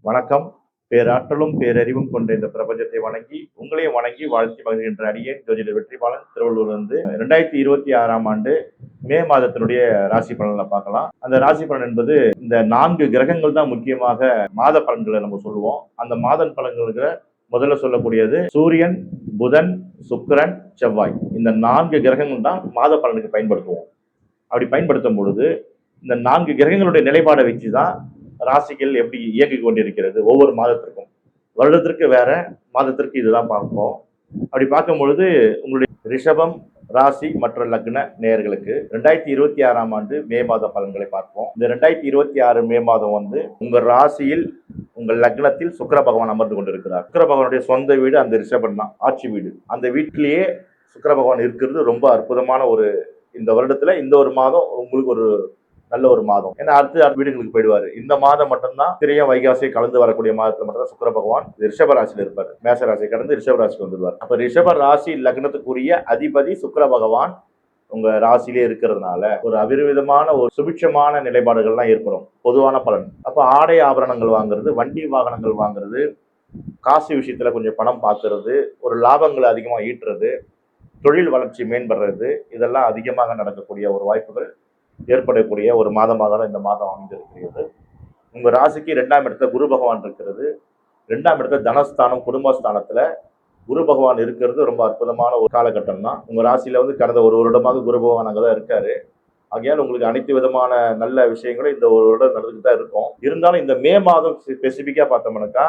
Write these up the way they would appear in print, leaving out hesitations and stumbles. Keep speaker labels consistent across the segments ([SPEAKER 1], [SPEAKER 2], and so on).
[SPEAKER 1] வணக்கம். பேராற்றலும் பேரறிவும் கொண்ட இந்த பிரபஞ்சத்தை வணங்கி, உங்களையும் வணங்கி வாழ்த்தி மகிழ்கின்ற அடியேன் ஜோதிடர் வெற்றிபாலன் திருவள்ளூர்லிருந்து 2026ஆம் ஆண்டு மே மாதத்தினுடைய ராசி பலன்களை பார்க்கலாம். அந்த ராசி பலன் என்பது இந்த 4 கிரகங்கள் தான் முக்கியமாக மாத பலன்களை நம்ம சொல்லுவோம். அந்த மாத பலன்களுக்கு முதல்ல சொல்லக்கூடியது சூரியன், புதன், சுக்கிரன், செவ்வாய். இந்த 4 கிரகங்கள் தான் மாத பலனுக்கு பயன்படுத்துவோம். அப்படி பயன்படுத்தும் பொழுது இந்த 4 கிரகங்களுடைய நிலைப்பாடை வச்சுதான் ராசிகள் எப்படி இயங்கிக் கொண்டிருக்கிறது ஒவ்வொரு மாதத்திற்கும். வருடத்திற்கு வேற, மாதத்திற்கு இதுதான் பார்ப்போம். அப்படி பார்க்கும் பொழுது உங்களுடைய ரிஷபம் ராசி மற்ற லக்ன நேயர்களுக்கு 2026ஆம் ஆண்டு மே மாத பலன்களை பார்ப்போம். இந்த 2026 மே மாதம் உங்க ராசியில் உங்கள் லக்னத்தில் சுக்கிர பகவான் அமர்ந்து கொண்டிருக்கிறார். சுக்கிர பகவானுடைய சொந்த வீடு அந்த ரிஷபம் தான், ஆட்சி வீடு. அந்த வீட்டிலேயே சுக்கிர பகவான் இருக்கிறது ரொம்ப அற்புதமான ஒரு இந்த வருடத்துல இந்த ஒரு மாதம் உங்களுக்கு ஒரு நல்ல ஒரு மாதம். ஏன்னா அடுத்த வீடுகளுக்கு போயிடுவாரு. இந்த மாதம் மட்டும்தான் திரைய வைகாசியை கலந்து வரக்கூடிய மாதத்துல மட்டும் தான் சுக்கிர பகவான் ரிஷப ராசியில் இருப்பார். மேச ராசியை கடந்து ரிஷப ராசிக்கு வந்துடுவார். அப்ப ரிஷப ராசி லக்னத்துக்குரிய அதிபதி சுக்கிர பகவான் உங்க ராசியிலே இருக்கிறதுனால ஒரு அபிரிவிதமான ஒரு சுபிட்சமான நிலைப்பாடுகள்லாம் ஏற்படும். பொதுவான பலன். அப்ப ஆடை ஆபரணங்கள் வாங்குறது, வண்டி வாகனங்கள் வாங்குறது, காசு விஷயத்துல கொஞ்சம் பணம் பார்க்கறது, ஒரு லாபங்களை அதிகமா ஈட்டுறது, தொழில் வளர்ச்சி மேம்படுறது, இதெல்லாம் அதிகமாக நடக்கக்கூடிய ஒரு வாய்ப்புகள் ஏற்படக்கூடிய ஒரு மாதமாக தான் இந்த மாதம் அமைந்திருக்கிறது. உங்க ராசிக்கு 2ஆம் இடத்துல குரு பகவான் இருக்கிறது. 2ஆம் இடத்துல தனஸ்தானம் குடும்பஸ்தானத்துல குரு பகவான் இருக்கிறது ரொம்ப அற்புதமான ஒரு காலகட்டம் தான். உங்க ராசியில கடந்த ஒரு வருடமாக குரு பகவான் அங்கதான் இருக்காரு. ஆகையால் உங்களுக்கு அனைத்து விதமான நல்ல விஷயங்களும் இந்த ஒரு வருடம் நடந்துட்டு தான் இருக்கும். இருந்தாலும் இந்த மே மாதம் ஸ்பெசிபிக்கா பார்த்தோம்னாக்கா,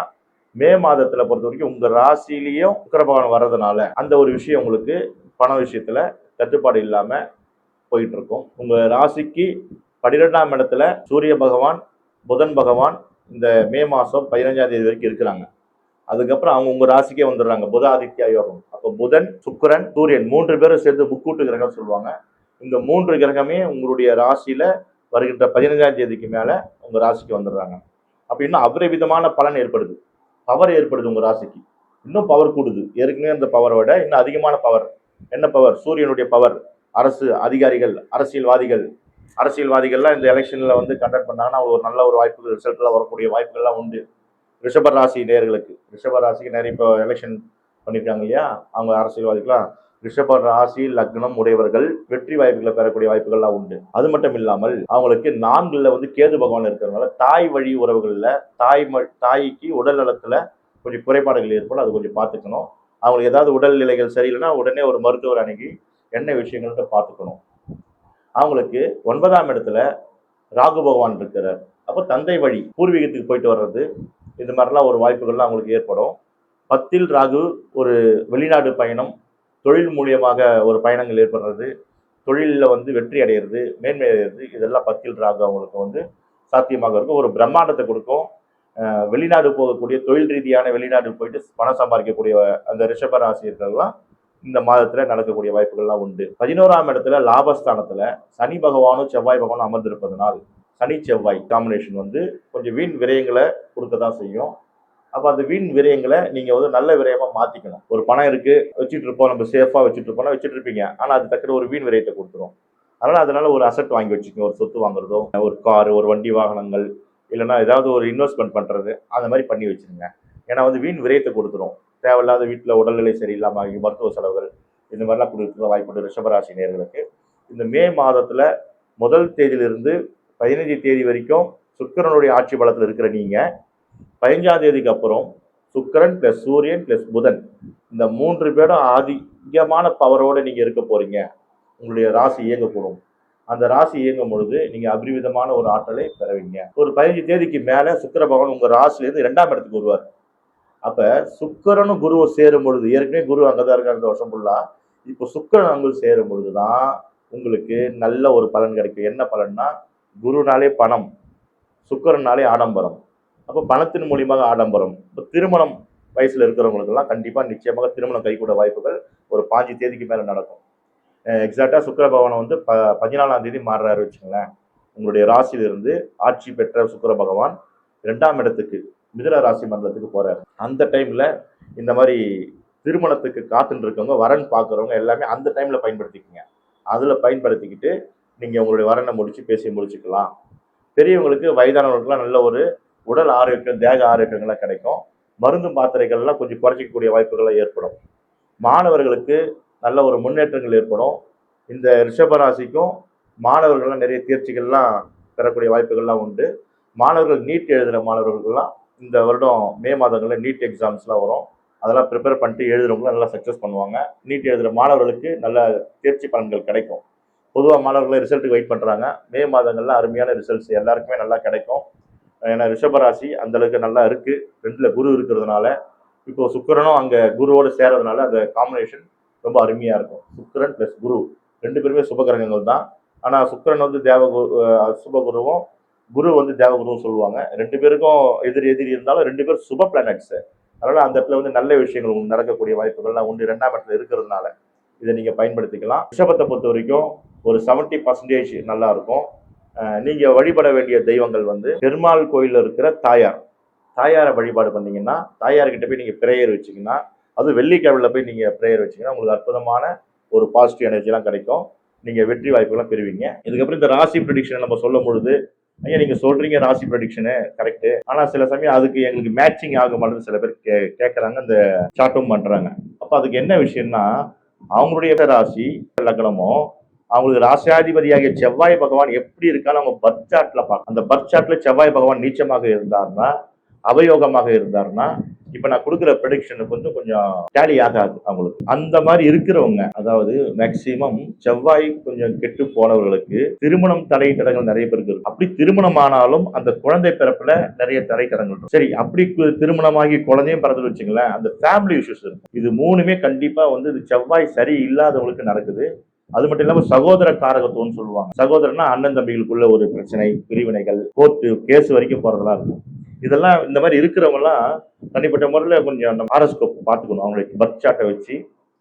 [SPEAKER 1] மே மாதத்துல பொறுத்த வரைக்கும் உங்க ராசியிலையும் சுக்கிர பகவான் வர்றதுனால அந்த ஒரு விஷயம் உங்களுக்கு பண விஷயத்துல தட்டுப்பாடு இல்லாம போயிட்டு இருக்கும். உங்க ராசிக்கு 12ஆம் இடத்துல சூரிய பகவான், புதன் பகவான் இந்த மே மாசம் 15ஆம் தேதி வரைக்கும் இருக்கிறாங்க. அதுக்கப்புறம் அவங்க உங்க ராசிக்கே வந்துடுறாங்க. புத ஆதித்யா யோகம். அப்போ புதன், சுக்கிரன், சூரியன் 3 பேரும் சேர்ந்து புக்கூட்டு கிரகம் சொல்லுவாங்க. இந்த 3 கிரகமே உங்களுடைய ராசியில வருகின்ற 15ஆம் தேதிக்கு மேல உங்க ராசிக்கு வந்துடுறாங்க. அப்ப இன்னும் அபரிவிதமான பலன் ஏற்படுது. பவர் ஏற்படுது உங்க ராசிக்கு. இன்னும் பவர் கூடுது. ஏற்கனவே அந்த பவரை விட இன்னும் அதிகமான பவர். என்ன பவர்? சூரியனுடைய பவர். அரசு அதிகாரிகள், அரசியல்வாதிகள்லாம் இந்த எலெக்ஷன்ல கண்டக்ட் பண்ணாங்கன்னா ஒரு நல்ல ஒரு வாய்ப்பு ரிசல்ட்லாம் வரக்கூடிய வாய்ப்புகள்லாம் உண்டு. ரிஷப ராசி நேயர்களுக்கு, ரிஷப ராசிக்கு நிறைய இப்போ எலெக்ஷன் பண்ணியிருக்காங்க இல்லையா, அவங்க அரசியல்வாதிகளாம் ரிஷப ராசி லக்னம் உடையவர்கள் வெற்றி வாய்ப்புகளை பெறக்கூடிய வாய்ப்புகள்லாம் உண்டு. அது மட்டும் இல்லாமல் அவங்களுக்கு 4ல கேது பகவான் இருக்கிறதுனால தாய் வழி உறவுகள்ல தாய்க்கு உடல் நலத்துல கொஞ்சம் குறைபாடுகள் ஏற்படும். அது கொஞ்சம் பார்த்துக்கணும். அவங்களுக்கு ஏதாவது உடல்நிலைகள் சரியில்லைன்னா உடனே ஒரு மருத்துவர் அணுகி என்ன விஷயங்கள்ட்ட பார்த்துக்கணும். அவங்களுக்கு 9ஆம் இடத்துல ராகு பகவான் இருக்கிறார். அப்போ தந்தை வழி பூர்வீகத்துக்கு போயிட்டு வர்றது, இது மாதிரிலாம் ஒரு வாய்ப்புகள்லாம் அவங்களுக்கு ஏற்படும். 10ல் ராகு ஒரு வெளிநாடு பயணம், தொழில் மூலியமாக ஒரு பயணங்கள் ஏற்படுறது, தொழிலில் வெற்றி அடைகிறது, மேன்மை அடைகிறது, இதெல்லாம் 10ல் ராகு அவங்களுக்கு சாத்தியமாக இருக்கும். ஒரு பிரம்மாண்டத்தை கொடுக்கும். வெளிநாடு போகக்கூடிய தொழில் ரீதியான வெளிநாடு போயிட்டு பணம் சம்பாதிக்கக்கூடிய அந்த ரிஷப ராசியர்கள்லாம் இந்த மாதத்துல நடக்கக்கூடிய வாய்ப்புகள்லாம் உண்டு. 11ஆம் இடத்துல லாபஸ்தானத்துல சனி பகவானும் செவ்வாய் பகவானும் அமர்ந்திருப்பதனால் சனி செவ்வாய் காம்பினேஷன் கொஞ்சம் வீண் விரயங்களை கொடுக்கதான் செய்யும். அப்ப அந்த வீண் விரயங்களை நீங்க நல்ல விரயமா மாத்திக்கணும். ஒரு பணம் இருக்கு வச்சுட்டு இருப்போம், நம்ம சேஃபா வச்சுட்டு இருப்போம், வச்சுட்டு இருப்பீங்க. ஆனா அது டக்குனு ஒரு வீண் விரயத்தை கொடுத்துரும். அதனால ஒரு அசெட் வாங்கி வச்சுக்கோங்க. ஒரு சொத்து வாங்குறதோ, ஒரு கார், ஒரு வண்டி வாகனங்கள், இல்லைன்னா ஏதாவது ஒரு இன்வெஸ்ட்மெண்ட் பண்றது, அந்த மாதிரி பண்ணி வச்சிருங்க. ஏன்னா வீண் விரயத்தை கொடுத்துரும். தேவையில்லாத வீட்டில் உடல்நிலை சரியில்லாமல் மருத்துவ செலவுகள் இந்த மாதிரிலாம் கொடுக்குற வாய்ப்பு ரிஷபராசி நேயர்களுக்கு. இந்த மே மாதத்துல முதல் தேதியிலிருந்து 15 தேதி வரைக்கும் சுக்கிரனுடைய ஆட்சி பலத்தில் இருக்கிற நீங்க 15ஆம் தேதிக்கு அப்புறம் சுக்கிரன் பிளஸ் சூரியன் பிளஸ் புதன் இந்த 3 பேரும் அதிகமான பவரோட நீங்க இருக்க போறீங்க. உங்களுடைய ராசி இயங்கக்கூடும். அந்த ராசி இயங்கும் பொழுது நீங்க அபரிவிதமான ஒரு ஆற்றலை பெறுவீங்க. ஒரு 15 தேதிக்கு மேல சுக்கிர பகவான் உங்க ராசியிலிருந்து 2ஆம் இடத்துக்கு வருவார். அப்ப சுக்கிரனும் குருவும் சேரும் பொழுது, ஏற்கனவே குரு அங்கதான் இருக்காரு இந்த வருஷம் ஃபுல்லா, இப்போ சுக்கிரன் அங்கு சேரும் பொழுதுதான் உங்களுக்கு நல்ல ஒரு பலன் கிடைக்கும். என்ன பலன்னா, குருனாலே பணம், சுக்கிரனாலே ஆடம்பரம். அப்ப பணத்தின் மூலியமாக ஆடம்பரம். இப்போ திருமணம் வயசுல இருக்கிறவங்களுக்கு எல்லாம் கண்டிப்பா நிச்சயமாக திருமணம் கைகூட வாய்ப்புகள் ஒரு 5 தேதிக்கு மேல நடக்கும். எக்ஸாக்டா சுக்கிர பகவான் 14ஆம் தேதி மாறுறாரு வச்சுங்களேன். உங்களுடைய ராசியிலிருந்து ஆட்சி பெற்ற சுக்கிர பகவான் 2ஆம் இடத்துக்கு மிதுன ராசி மண்டலத்துக்கு போறாரு. அந்த டைம்ல இந்த மாதிரி திருமணத்துக்கு காத்துட்டு இருக்கவங்க, வரன் பார்க்குறவங்க எல்லாமே அந்த டைம்ல பயன்படுத்திக்கங்க. அதுல பயன்படுத்திக்கிட்டு நீங்க உங்களுடைய வரனை பேசி முடிச்சுக்கலாம். பெரியவங்களுக்கு, வயதானவர்களுக்குலாம் நல்ல ஒரு உடல் ஆரோக்கியம், தேக ஆரோக்கியங்கள்லாம் கிடைக்கும். மருந்து மாத்திரைகள்லாம் கொஞ்சம் குறைச்சிக்கக்கூடிய வாய்ப்புகள்லாம் ஏற்படும். மாணவர்களுக்கு நல்ல ஒரு முன்னேற்றங்கள் ஏற்படும். இந்த ரிஷபராசிக்கும் மாணவர்கள்லாம் நிறைய தேர்ச்சிகள்லாம் பெறக்கூடிய வாய்ப்புகள்லாம் உண்டு. மாணவர்கள் நீட் எழுதுகிற மாணவர்களுக்கெல்லாம் இந்த வருடம் மே மாதங்களில் நீட் எக்ஸாம்ஸ்லாம் வரும். அதெல்லாம் ப்ரிப்பேர் பண்ணிட்டு எழுதுறவங்களும் நல்லா சக்ஸஸ் பண்ணுவாங்க. நீட் எழுதுகிற மாணவர்களுக்கு நல்ல தேர்ச்சி பலன்கள் கிடைக்கும். பொதுவாக மாணவர்களை ரிசல்ட்டுக்கு வெயிட் பண்ணுறாங்க. மே மாதங்களில் அருமையான ரிசல்ட்ஸ் எல்லாருக்குமே நல்லா கிடைக்கும். ஏன்னா ரிஷபராசி அந்த அளவுக்கு நல்லா இருக்கு. 2ல குரு இருக்கிறதுனால, இப்போ சுக்கிரனும் அங்கே குருவோடு சேர்றதுனால அந்த காம்பினேஷன் ரொம்ப அருமையாக இருக்கும். சுக்கிரன் ப்ளஸ் குரு 2 பேருமே சுபகிரகங்கள் தான். ஆனால் சுக்கிரன் வந்து சுபகுருவும், குரு வந்து தேவகுருவும் சொல்லுவாங்க. 2 பேருக்கும் எதிரி எதிரி இருந்தாலும் 2 பேரும் சுப பிளானட்ஸ். அதனால அந்த இடத்துல வந்து நல்ல விஷயங்கள் நடக்கக்கூடிய வாய்ப்புகள்லாம் உண்டு 2ஆம் இடத்துல இருக்கிறதுனால. இதை நீங்க பயன்படுத்திக்கலாம். ரிஷபத்தை பொறுத்த வரைக்கும் ஒரு 70% நல்லா இருக்கும். நீங்க வழிபட வேண்டிய தெய்வங்கள் வந்து பெருமாள் கோயில்ல இருக்கிற தாயார். தாயாரை வழிபாடு பண்ணீங்கன்னா, தாயார்கிட்ட போய் நீங்க பிரேயர் வச்சீங்கன்னா, அதுவும் வெள்ளிக்கிழமையில போய் நீங்க பிரேயர் வச்சீங்கன்னா உங்களுக்கு அற்புதமான ஒரு பாசிட்டிவ் எனர்ஜிலாம் கிடைக்கும். நீங்க வெற்றி வாய்ப்புகள்லாம் பெறுவீங்க. இதுக்கப்புறம் இந்த ராசி ப்ரெடிக்ஷன் நம்ம சொல்லும் பொழுது, ஐயா நீங்க சொல்றீங்க ராசி ப்ரெடிக்ஷனு கரெக்ட். ஆனா சில சமயம் அதுக்கு எங்களுக்கு மேட்சிங் ஆக மாட்டேன்னு சில பேர் கேட்கறாங்க, இந்த சாட்டும் பண்றாங்க. அப்ப அதுக்கு என்ன விஷயம்னா, அவங்களுடைய ராசி லக்னமோ அவங்களுக்கு ராசியாதிபதியாகிய செவ்வாய் பகவான் எப்படி இருக்கான்னு அவங்க பர்த் சார்ட்ல பார்க்கணும். அந்த பர்த் சார்ட்ல செவ்வாய் பகவான் நீச்சமாக இருந்தார்னா, அவயோகமாக இருந்தார்னா, இப்ப நான் கொடுக்குற ப்ரெடிக்ஷனுக்கு வந்து கொஞ்சம் டேலி ஆகாது அவங்களுக்கு. அந்த மாதிரி இருக்கிறவங்க, அதாவது மேக்சிமம் செவ்வாய் கொஞ்சம் கெட்டு போனவர்களுக்கு திருமணம் தடை தடங்கள் நிறைய பேருக்கு இருக்கு. அப்படி திருமணம் ஆனாலும் அந்த குழந்தை பிறப்புல நிறைய தடை தடங்கள் இருக்கும். சரி, அப்படி திருமணமாகி குழந்தையும் பிறந்து வச்சுங்களேன், அந்த ஃபேமிலி இஷ்யூஸ் இருக்கும். இது 3மே கண்டிப்பா வந்து இது செவ்வாய் சரி இல்லாதவங்களுக்கு நடக்குது. அது மட்டும் இல்லாம சகோதர காரகத்துவம்னு சொல்லுவாங்க. சகோதரனா அண்ணன் தம்பிகளுக்குள்ள ஒரு பிரச்சனை, பிரிவினைகள், கோர்ட்டு கேஸ் வரைக்கும் போறதெல்லாம் இருக்கும். இதெல்லாம் இந்த மாதிரி இருக்கிறவங்க எல்லாம் தனிப்பட்ட முறையில் கொஞ்சம் அந்த ஹாரோஸ்கோப் பார்த்துக்கணும். அவங்களுக்கு பர்த் சார்ட்டை வச்சு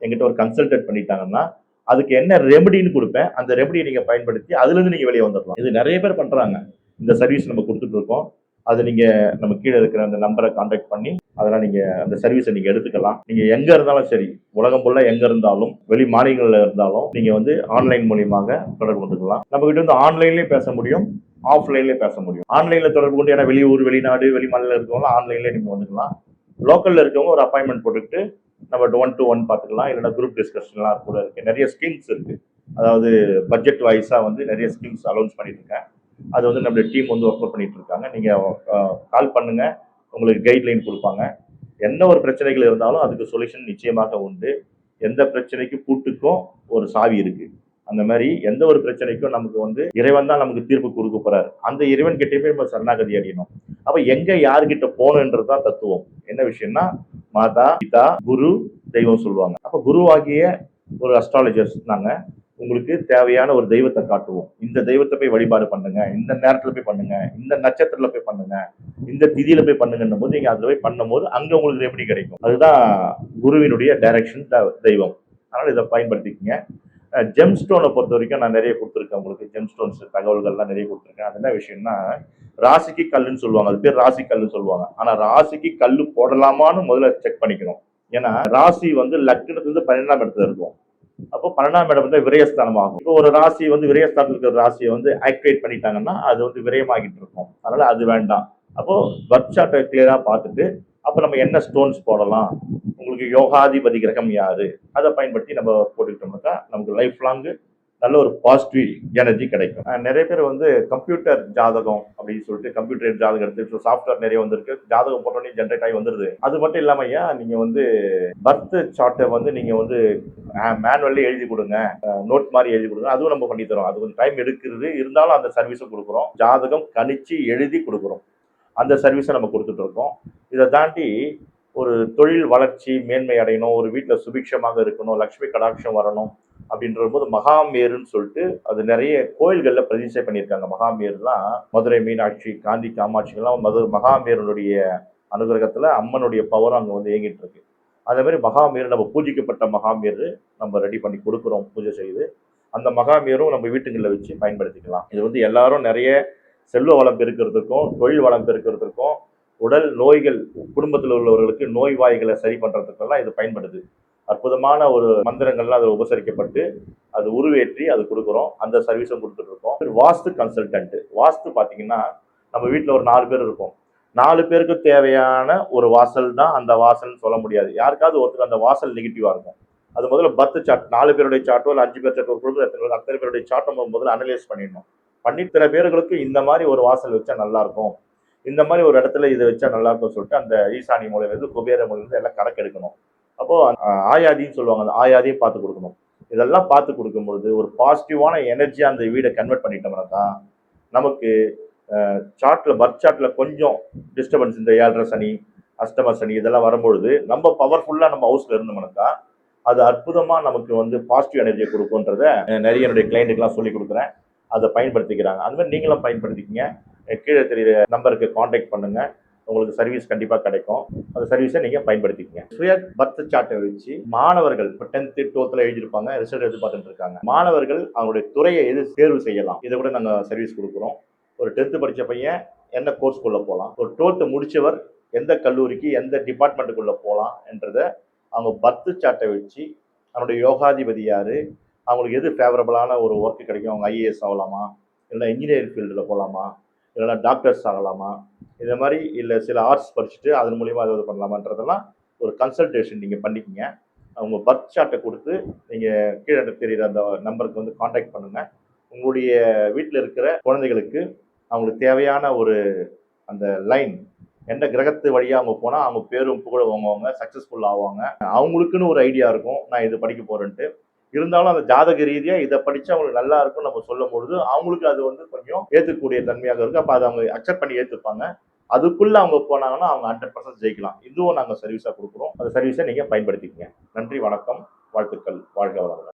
[SPEAKER 1] எங்கிட்ட ஒரு கன்சல்டேட் பண்ணிட்டாங்கன்னா அதுக்கு என்ன ரெமடின்னு கொடுப்பேன். அந்த ரெமடியை நீங்க பயன்படுத்தி அதுல இருந்து நீங்க வெளியே வந்துடலாம். இது நிறைய பேர் பண்றாங்க. இந்த சர்வீஸ் நம்ம கொடுத்துட்டு இருக்கோம். அது நீங்க நம்ம கீழே இருக்கிற அந்த நம்பரை கான்டாக்ட் பண்ணி அதெல்லாம் நீங்க அந்த சர்வீஸை நீங்க எடுத்துக்கலாம். நீங்க எங்க இருந்தாலும் சரி, உலகம் ஃபுல்லா எங்க இருந்தாலும், வெளி மாநிலங்கள்ல இருந்தாலும் நீங்க வந்து ஆன்லைன் மூலியமாக தொடர்பு கொண்டுக்கலாம். நம்ம கிட்ட வந்து ஆன்லைன்லயும் பேச முடியும், ஆஃப்லைன்லயே பேச முடியும். ஆன்லைன்ல தொடர்பு கொண்டு ஏன்னா வெளியூர், வெளிநாடு, வெளி மாநிலம் இருக்கவங்க ஆன்லைன்லயே நீங்க வந்துக்கலாம். லோக்கல்ல இருக்கவங்க ஒரு அப்பாயின்மெண்ட் போட்டுக்கிட்டு நம்ம 1-to-1 பார்த்துக்கலாம். இல்லைன்னா குரூப் டிஸ்கஷன்லாம் கூட இருக்கு. நிறைய ஸ்கீம்ஸ் இருக்கு. அதாவது பட்ஜெட் வைஸா வந்து நிறைய ஸ்கீம்ஸ் அனௌன்ஸ் பண்ணிட்டு இருக்கேன். அது வந்து நம்மளுடைய டீம் வந்து ஒர்க் அவுட் பண்ணிட்டு இருக்காங்க. நீங்க கால் பண்ணுங்க, உங்களுக்கு கைட்லைன் கொடுப்பாங்க. என்ன ஒரு பிரச்சனைகள் இருந்தாலும் அதுக்கு சொல்யூஷன் நிச்சயமாக உண்டு. எந்த பிரச்சனைக்கு பூட்டுக்கும் ஒரு சாவி இருக்கு. அந்த மாதிரி எந்த ஒரு பிரச்சனைக்கும் நமக்கு வந்து இறைவன் தான் நமக்கு தீர்ப்பு கொடுக்க போறாரு. அந்த இறைவன் கிட்டே நம்ம சரணாகதி அடையணும். அப்ப எங்க யாருகிட்ட போகணுன்றதுதான் தத்துவம். என்ன விஷயம்னா மாதா, பிதா, குரு, தெய்வம் சொல்லுவாங்க. அப்ப குருவாகிய ஒரு அஸ்ட்ராலஜர்ஸ் நாங்க உங்களுக்கு தேவையான ஒரு தெய்வத்தை காட்டுவோம். இந்த தெய்வத்தை போய் வழிபாடு பண்ணுங்க, இந்த நேரத்துல போய் பண்ணுங்க, இந்த நட்சத்திரத்துல போய் பண்ணுங்க, இந்த திதியில போய் பண்ணுங்கன்னும் போது நீங்க அதுல போய் பண்ணும்போது அங்க உங்களுக்கு எப்படி கிடைக்கும். அதுதான் குருவினுடைய டைரக்ஷன், தெய்வம். அதனால இதை பயன்படுத்திக்கங்க. ஜெம் ஸ்டோனை பொறுத்த வரைக்கும் நான் நிறைய கொடுத்துருக்கேன் உங்களுக்கு. ஜெம் ஸ்டோன்ஸ் தகவல்கள்லாம் நிறைய கொடுத்துருக்கேன். அது என்ன விஷயம்னா ராசிக்கு கல்லுன்னு சொல்லுவாங்க. அது பேர் ராசி கல்லுன்னு சொல்லுவாங்க. ஆனா ராசிக்கு கல்லு போடலாமான்னு முதல்ல செக் பண்ணிக்கணும். ஏன்னா ராசி வந்து லக்னத்துல 12ஆம் இடத்துல இருக்கும். அப்போ 12ஆம் இடம் வந்து விரயஸ்தானம் ஆகும். இப்போ ஒரு ராசி வந்து விரயஸ்தானத்தில் இருக்கிற ராசியை வந்து ஆக்டிவேட் பண்ணிட்டாங்கன்னா அது வந்து விரயமாகிட்டு இருக்கும். அதனால அது வேண்டாம். அப்போ பர்த் சார்ட்டை கிளியரா பார்த்துட்டு அப்ப நம்ம என்ன ஸ்டோன்ஸ் போடலாம், உங்களுக்கு யோகாதிபதி கிரகம் யாரு, அதை பயன்படுத்தி நம்ம போட்டுக்கிட்டோம்னாக்கா நமக்கு லைஃப் லாங் நல்ல ஒரு பாசிட்டிவ் எனர்ஜி கிடைக்கும். நிறைய பேர் வந்து கம்ப்யூட்டர் ஜாதகம் அப்படின்னு சொல்லிட்டு கம்ப்யூட்டர் ஜாதகம் எடுத்து சாஃப்ட்வேர் நிறைய வந்திருக்கு. ஜாதகம் போட்டோன்னே ஜென்ரேட் ஆகி வந்துருது. அது மட்டும் இல்லாம ஐயா நீங்க வந்து பர்த் சார்ட்டை வந்து நீங்க வந்து மேனுவல்லி எழுதி கொடுங்க, நோட் மாதிரி எழுதி கொடுங்க, அதுவும் நம்ம பண்ணி தரோம். அது கொஞ்சம் டைம் எடுக்கிறது, இருந்தாலும் அந்த சர்வீஸும் கொடுக்குறோம். ஜாதகம் கணிச்சு எழுதி கொடுக்குறோம். அந்த சர்வீஸை நம்ம கொடுத்துட்டு இருக்கோம். இதை தாண்டி ஒரு தொழில் வளர்ச்சி மேன்மை அடையணும், ஒரு வீட்டில் சுபிக்ஷமாக இருக்கணும், லக்ஷ்மி கடாட்சம் வரணும் அப்படின்ற போது மகாமேருன்னு சொல்லிட்டு அது நிறைய கோயில்களில் பிரதிஷ்டை பண்ணியிருக்காங்க. மகாமேருலாம் மதுரை மீனாட்சி, காந்தி காமாட்சிகள்லாம் மகாமேருடைய அனுகிரகத்தில் அம்மனுடைய பவரும் அங்கே வந்து இயங்கிட்டு இருக்கு. அதே மாதிரி மகாமேரு நம்ம பூஜிக்கப்பட்ட மகாமேரு நம்ம ரெடி பண்ணி கொடுக்குறோம் பூஜை செய்து. அந்த மகாமேரும் நம்ம வீட்டுகளில் வச்சு பயன்படுத்திக்கலாம். இது வந்து எல்லாரும் நிறைய செல்வ வளம் பெருக்கிறதுக்கும் தொழில் வளம் பெருக்கிறதுக்கும் உடல் நோய்கள் குடும்பத்தில் உள்ளவர்களுக்கு நோய்வாய்களை சரி பண்றதுக்கெல்லாம் இது பயன்படுது. அற்புதமான ஒரு மந்திரங்கள்லாம் அதில் உபசரிக்கப்பட்டு அது உருவேற்றி அது கொடுக்குறோம். அந்த சர்வீஸும் கொடுத்துட்டு இருக்கோம். வாஸ்து கன்சல்டன்ட். வாஸ்து பார்த்தீங்கன்னா நம்ம வீட்டில் ஒரு 4 பேர் இருப்போம். 4 பேருக்கு தேவையான ஒரு வாசல் தான் அந்த வாசல்னு சொல்ல முடியாது. யாருக்காவது ஒருத்தருக்கு அந்த வாசல் நெகட்டிவா இருக்கும். அது முதல்ல பர்த் சார்ட் 4 பேருடைய சார்ட்டோ இல்ல 5 பேர் சார்ட் ஒரு குடும்பத்துல எத்தனை பேர் அத்தனை பேருடைய சார்ட்ட முதல்ல அனலைஸ் பண்ணிடணும். பண்ணி இத்தனை பேர்களுக்கு இந்த மாதிரி ஒரு வாசல் வச்சா நல்லா இருக்கும். இந்த மாதிரி ஒரு இடத்துல இதை வச்சா நல்லா இருக்கும்னு சொல்லிட்டு அந்த ஈசானி மூலையிலிருந்து குபேர மூலையிலிருந்து எல்லாம் கணக்கு எடுக்கணும். அப்போ ஆயாதின்னு சொல்லுவாங்க. அந்த ஆயாதியும் பார்த்து கொடுக்கணும். இதெல்லாம் பார்த்து கொடுக்கும்பொழுது ஒரு பாசிட்டிவான எனர்ஜியா அந்த வீடை கன்வெர்ட் பண்ணிட்டோம்னா தான் நமக்கு சார்ட்ல பர்த் சார்ட்ல கொஞ்சம் டிஸ்டர்பன்ஸ் இந்த 7.5 சனி அஷ்டம சனி இதெல்லாம் வரும்பொழுது நம்ம பவர்ஃபுல்லா நம்ம ஹவுஸ்ல இருந்தோம்னாக்கா அது அற்புதமா நமக்கு வந்து பாசிட்டிவ் எனர்ஜியை கொடுக்கும்ன்றத நிறைய என்னுடைய கிளைண்ட்டுக்கெல்லாம் சொல்லி கொடுக்குறேன். அதை பயன்படுத்திக்கிறாங்க. அது மாதிரி நீங்களும் பயன்படுத்திக்கிங்க. கீழே தெரியுற நம்பருக்கு காண்டாக்ட் பண்ணுங்க. உங்களுக்கு சர்வீஸ் கண்டிப்பா கிடைக்கும். அந்த சர்வீஸை நீங்க பயன்படுத்திக்கங்க. சுய பர்த் சார்ட்டை வச்சு மாணவர்கள் இப்போ 10th 12th எழுதியிருப்பாங்க, ரிசல்ட் எதிர்பார்த்துட்டு இருக்காங்க. மாணவர்கள் அவங்களுடைய துறையை எது தேர்வு செய்யலாம், இதை கூட நாங்க சர்வீஸ் கொடுக்குறோம். ஒரு 10th படிச்ச பையன் என்ன கோர்ஸ்குள்ள போகலாம், ஒரு 12th முடிச்சவர் எந்த கல்லூரிக்கு எந்த டிபார்ட்மெண்ட்டுக்குள்ள போகலாம் என்றத அவங்க பர்த் சார்ட்டை வச்சு அவனுடைய யோகாதிபதி யாரு, அவங்களுக்கு எது ஃபேவரபிளான ஒரு ஒர்க் கிடைக்கும், அவங்க ஐஏஎஸ் ஆகலாமா, இல்லை இன்ஜினியரிங் ஃபீல்டில் போகலாமா, இல்லைன்னா டாக்டர்ஸ் ஆகலாமா, இந்த மாதிரி இல்லை சில ஆர்ட்ஸ் படிச்சுட்டு அதன் மூலியமாக ஏதாவது பண்ணலாமான்றதெல்லாம் ஒரு கன்சல்டேஷன் நீங்கள் பண்ணிக்கங்க. அவங்க பர்த் சார்ட்டை கொடுத்து நீங்கள் கீழே தெரியுற அந்த நம்பருக்கு வந்து காண்டாக்ட் பண்ணுங்கள். உங்களுடைய வீட்டில் இருக்கிற குழந்தைகளுக்கு அவங்களுக்கு தேவையான ஒரு அந்த லைன் எந்த கிரகத்து வழியாக அவங்க போனால் அவங்க பேரும் புகழ வாங்குவாங்க, சக்ஸஸ்ஃபுல் ஆவாங்க. அவங்களுக்குன்னு ஒரு ஐடியா இருக்கும், நான் இது படிக்க போகிறேன்ட்டு. இருந்தாலும் அந்த ஜாதக ரீதியாக இதை படித்தா அவங்களுக்கு நல்லா இருக்கும் நம்ம சொல்லும் பொழுது அவங்களுக்கு அது வந்து கொஞ்சம் ஏற்றுக்கக்கூடிய தன்மையாக இருக்குது. அப்போ அதை அவங்க அக்செப்ட் பண்ணி ஏற்றுப்பாங்க. அதுக்குள்ளே அவங்க போனாங்கன்னா அவங்க 100% ஜெயிக்கலாம். இதுவும் நாங்கள் சர்வீஸாக கொடுக்குறோம். அந்த சர்வீஸை நீங்கள் பயன்படுத்திக்கங்க. நன்றி, வணக்கம், வாழ்த்துக்கள், வாழ்க வளமுடன்.